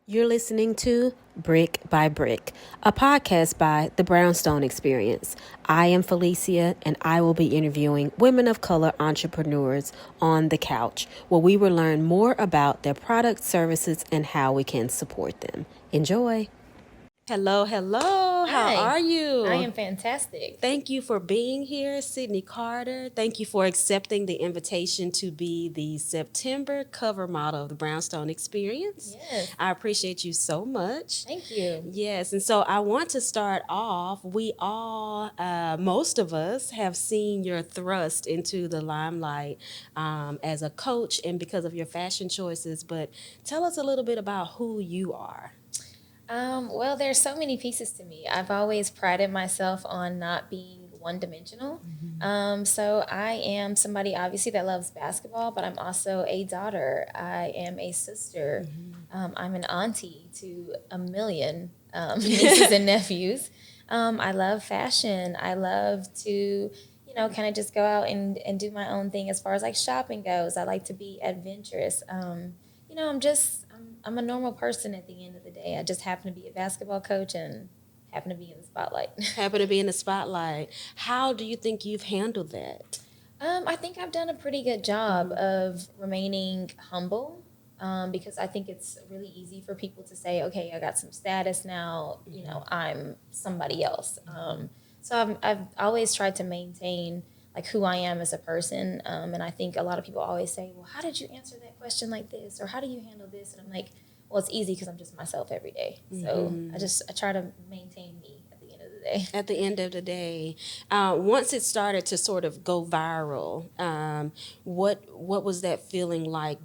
You're listening to Brick by Brick, a podcast by the Brownstone Experience. I am Felicia, and I will be interviewing women of color entrepreneurs on the couch, where we will learn more about their products, services, and how we can support them. Enjoy. Hello, hello. How Hi. are you? I am fantastic. Thank you for being here, Sydney Carter. Thank you for accepting the invitation to be the September cover model of the Brownstone Experience. Yes. I appreciate you so much. Thank you. Yes, and so I want to start off. We all, most of us, have seen your thrust into the limelight as a coach and because of your fashion choices. But tell us a little bit about who you are. Well, there's so many pieces to me. I've always prided myself on not being one dimensional. So I am somebody obviously that loves basketball, but I'm also a daughter. I am a sister. I'm an auntie to a million nieces and nephews. I love fashion. I love to, kind of just go out and do my own thing as far as like shopping goes. I like to be adventurous. I'm a normal person at the end of the day. I just happen to be a basketball coach and happen to be in the spotlight. Happen to be in the spotlight. How do you think you've handled that? I think I've done a pretty good job of remaining humble because I think it's really easy for people to say, okay, I got some status now, I'm somebody else. So I've always tried to maintain like who I am as a person. And I think a lot of people always say, well, how did you answer that question like this? Or how do you handle this? And I'm like, well, it's easy because I'm just myself every day. So I try to maintain me at the end of the day. At the end of the day, once it started to sort of go viral, what was that feeling like?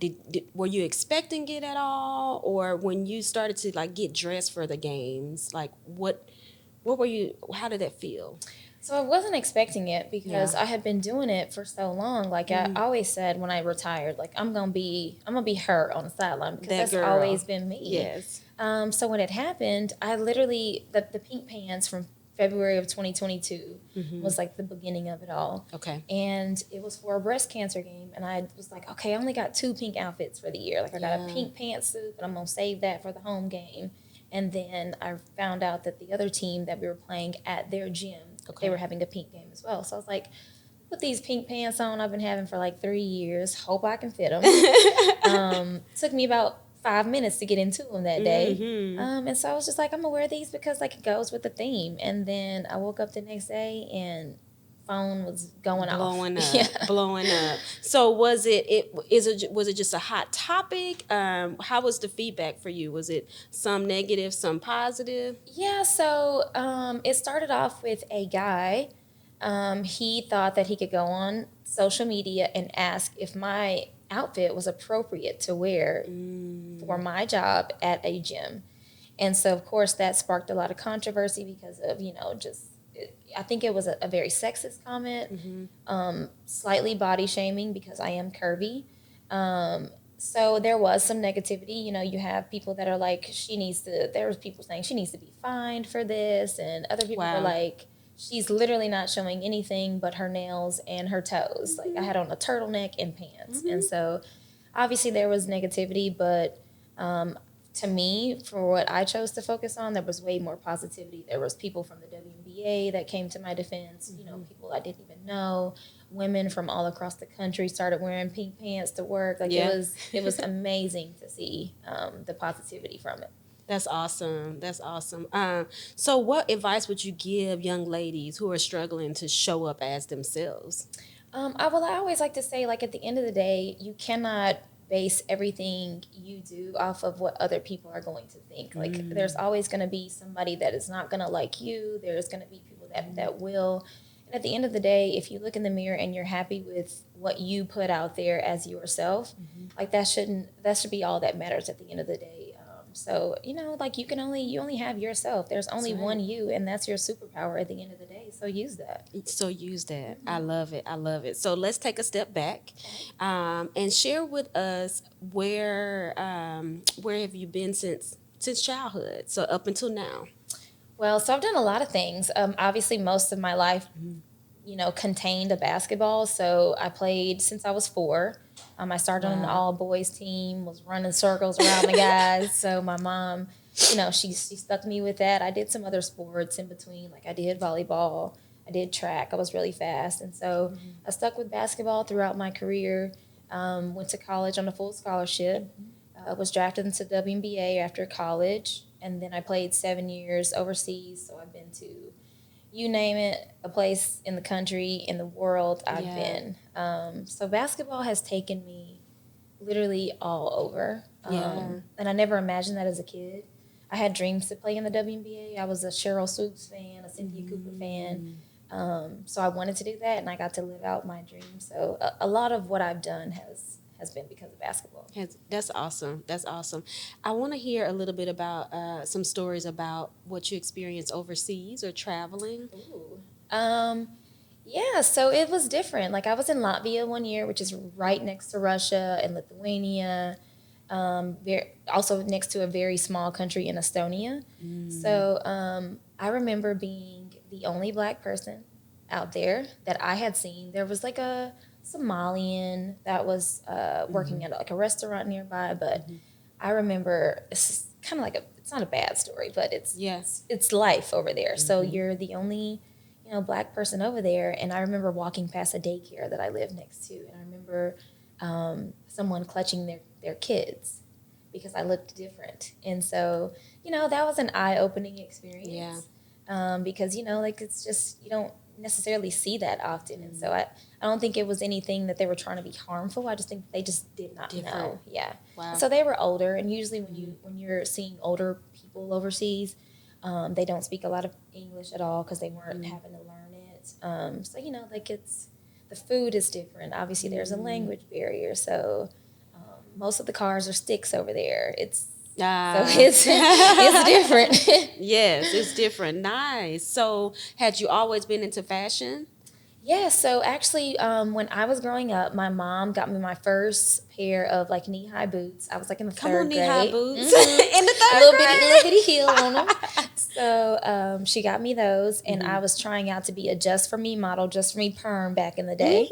Were you expecting it at all, or when you started to like get dressed for the games, like what were you? How did that feel? So I wasn't expecting it because Yeah. I had been doing it for so long. Like I always said when I retired, like I'm gonna be her on the sideline because That that's girl. always been me. Yes. So when it happened, I literally the pink pants from February of 2022 was like the beginning of it all. Okay. And it was for a breast cancer game, and I was like, okay, I only got 2 pink outfits for the year. Like I got a pink pantsuit, but I'm gonna save that for the home game. And then I found out that the other team that we were playing at their gym, they were having a pink game as well. So I was like, put these pink pants on I've been having for like 3 years. Hope I can fit them. Took me about 5 minutes to get into them that day. And so I was just like, I'm gonna wear these because like it goes with the theme. And then I woke up the next day and phone was going Blowing off. up, Yeah. blowing up. So was was it just a hot topic? How was the feedback for you? Was it some negative, some positive? Yeah, so it started off with a guy. He thought that he could go on social media and ask if my outfit was appropriate to wear for my job at a gym. And so, of course, that sparked a lot of controversy because of, I think it was a very sexist comment, slightly body shaming because I am curvy. So there was some negativity. You have people that are like, there was people saying she needs to be fined for this. And other people were like, she's literally not showing anything but her nails and her toes. Like I had on a turtleneck and pants. And so obviously there was negativity, but to me, for what I chose to focus on, there was way more positivity. There was people from the WNBA that came to my defense, people I didn't even know. Women from all across the country started wearing pink pants to work. Like it was amazing to see the positivity from it. That's awesome. That's awesome. So what advice would you give young ladies who are struggling to show up as themselves? I always like to say, like, at the end of the day, you cannot base everything you do off of what other people are going to think. Like, there's always going to be somebody that is not going to like you. There's going to be people that will. And at the end of the day, if you look in the mirror and you're happy with what you put out there as yourself, like that should be all that matters at the end of the day. So, like you only have yourself. There's only one you, and that's your superpower at the end of the day. So use that. So use that. I love it. I love it. So let's take a step back and share with us where have you been since childhood? So up until now. Well, so I've done a lot of things. Obviously, most of my life, contained a basketball. So I played since I was 4. I started on an Wow. all boys team, was running circles around the guys. So my mom, she stuck me with that. I did some other sports in between, like I did volleyball, I did track. I was really fast, and so I stuck with basketball throughout my career. Went to college on a full scholarship. Was drafted into WNBA after college, and then I played 7 years overseas. So I've been to, you name it, a place in the country, in the world, I've Yeah. been. So basketball has taken me literally all over. Yeah. And I never imagined that as a kid. I had dreams to play in the WNBA. I was a Cheryl Swoops fan, a Cynthia Cooper fan. So I wanted to do that, and I got to live out my dream. So a lot of what I've done has been because of basketball. That's awesome. That's awesome. I want to hear a little bit about some stories about what you experienced overseas or traveling. Ooh. Yeah, so it was different. Like I was in Latvia one year, which is right next to Russia and Lithuania. Also next to a very small country in Estonia. So I remember being the only black person out there that I had seen. There was like a Somalian that was working at like a restaurant nearby, but I remember it's kind of like it's not a bad story, but Yes. it's life over there. So you're the only black person over there, and I remember walking past a daycare that I lived next to, and I remember someone clutching their kids because I looked different, and so that was an eye-opening experience. Because like it's just you don't necessarily see that often, and so I don't think it was anything that they were trying to be harmful. I just think they just did not know. Yeah. Wow. So they were older, and usually when you're seeing older people overseas, they don't speak a lot of English at all because they weren't having to learn it. So like the food is different. Obviously, there's a language barrier, so most of the cars are sticks over there. So it's different. Yes, it's different. Nice. So, had you always been into fashion? Yeah, so actually, when I was growing up, my mom got me my first pair of like knee-high boots. I was like in the Come third on, grade. knee-high boots Mhm. in the A third little grade. bitty heel on them. So she got me those, and I was trying out to be a Just For Me model, Just For Me perm back in the day.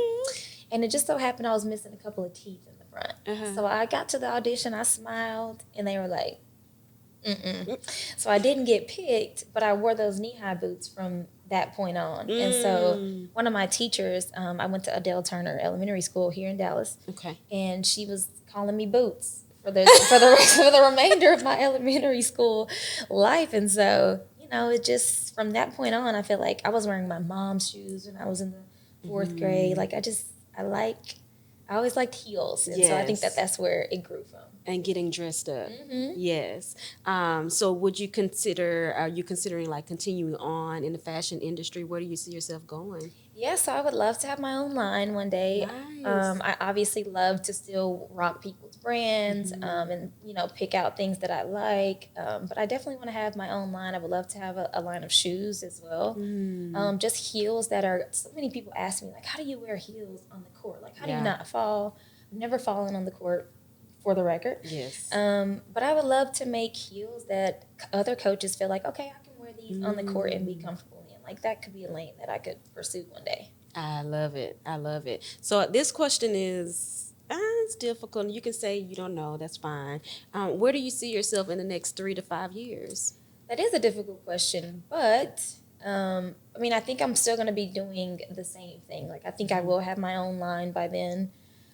And it just so happened I was missing a couple of teeth in the front. So I got to the audition, I smiled, and they were like, mm-mm. So I didn't get picked, but I wore those knee-high boots from that point on. And so one of my teachers, I went to Adele Turner Elementary School here in Dallas. Okay. And she was calling me Boots for the remainder of my elementary school life. And so, it just from that point on, I feel like I was wearing my mom's shoes when I was in the fourth grade. Like I always liked heels, and so I think Yes. that's where it grew from. And getting dressed up. Yes. So would you are you considering like continuing on in the fashion industry? Where do you see yourself going? Yeah, so I would love to have my own line one day. Nice. I obviously love to still rock people's brands and pick out things that I like. But I definitely want to have my own line. I would love to have a line of shoes as well. Just heels that are. So many people ask me like, how do you wear heels on the court? Like, how do you not fall? I've never fallen on the court, for the record. Yes. But I would love to make heels that other coaches feel like, okay, I can wear these on the court and be comfortable in. Like that could be a lane that I could pursue one day. I love it. I love it. So this question is it's difficult. You can say you don't know. That's fine. Where do you see yourself in the next 3 to 5 years? That is a difficult question, but I think I'm still going to be doing the same thing. Like I think I will have my own line by then.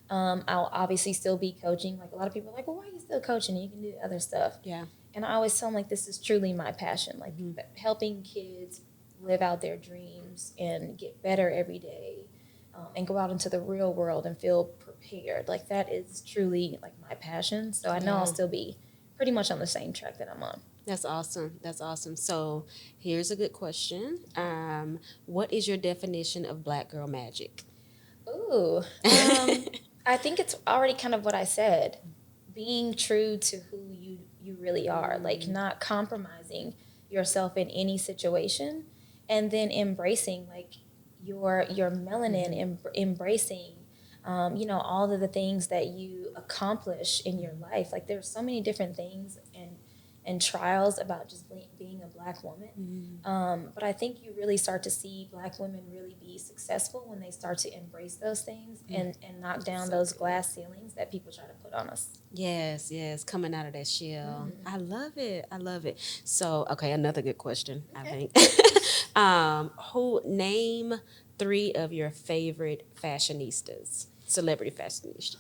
I'll obviously still be coaching. Like a lot of people are like, well, why are you still coaching? You can do other stuff. Yeah. And I always tell them like this is truly my passion. Like helping kids live out their dreams and get better every day, and go out into the real world and feel prepared. Like that is truly like my passion. So I know I'll still be pretty much on the same track that I'm on. That's awesome. That's awesome. So here's a good question. What is your definition of Black girl magic? Ooh. I think it's already kind of what I said. Being true to who you really are. Like not compromising yourself in any situation. And then embracing like your melanin, embracing all of the things that you accomplish in your life. Like there's so many different things, and and trials about just being a Black woman. But I think you really start to see Black women really be successful when they start to embrace those things and knock down those glass ceilings that people try to put on us. Yes, coming out of that shell. I love it. So, okay, another good question, I think. Who name 3 of your favorite fashionistas, celebrity fashionistas?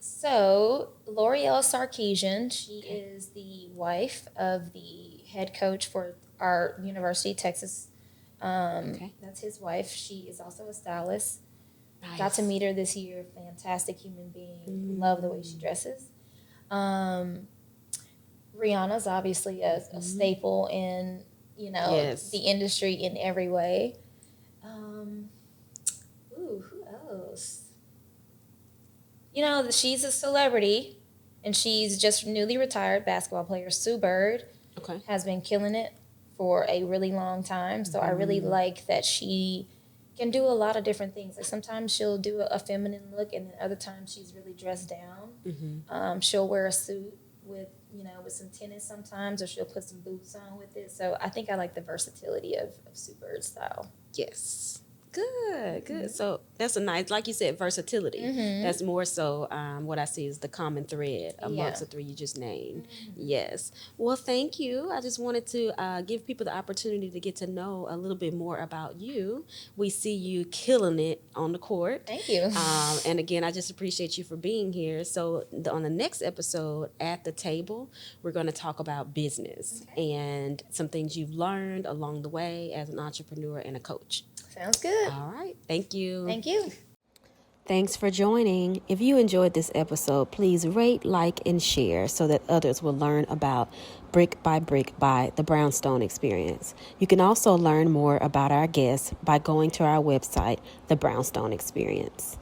So L'Oreal Sarkeesian, she is the wife of the head coach for our university, Texas. That's his wife. She is also a stylist. Nice. Got to meet her this year. Fantastic human being. Love the way she dresses. Rihanna's obviously a staple in the industry in every way. Who else? She's a celebrity, and she's just newly retired basketball player. Sue Bird has been killing it for a really long time. So I really like that she can do a lot of different things. Like sometimes she'll do a feminine look, and then other times she's really dressed down. She'll wear a suit with some tennis sometimes, or she'll put some boots on with it. So I think I like the versatility of Sue Bird's style. Yes. Good. So that's a nice, like you said, versatility. That's more so what I see is the common thread amongst the 3 you just named. Yes. Well, thank you. I just wanted to give people the opportunity to get to know a little bit more about you. We see you killing it on the court. Thank you. And again, I just appreciate you for being here. So on the next episode, At the Table, we're going to talk about business and some things you've learned along the way as an entrepreneur and a coach. Sounds good. All right. Thank you. Thank you. Thanks for joining. If you enjoyed this episode, please rate, like, and share so that others will learn about Brick by Brick by the Brownstone Experience. You can also learn more about our guests by going to our website, The Brownstone Experience.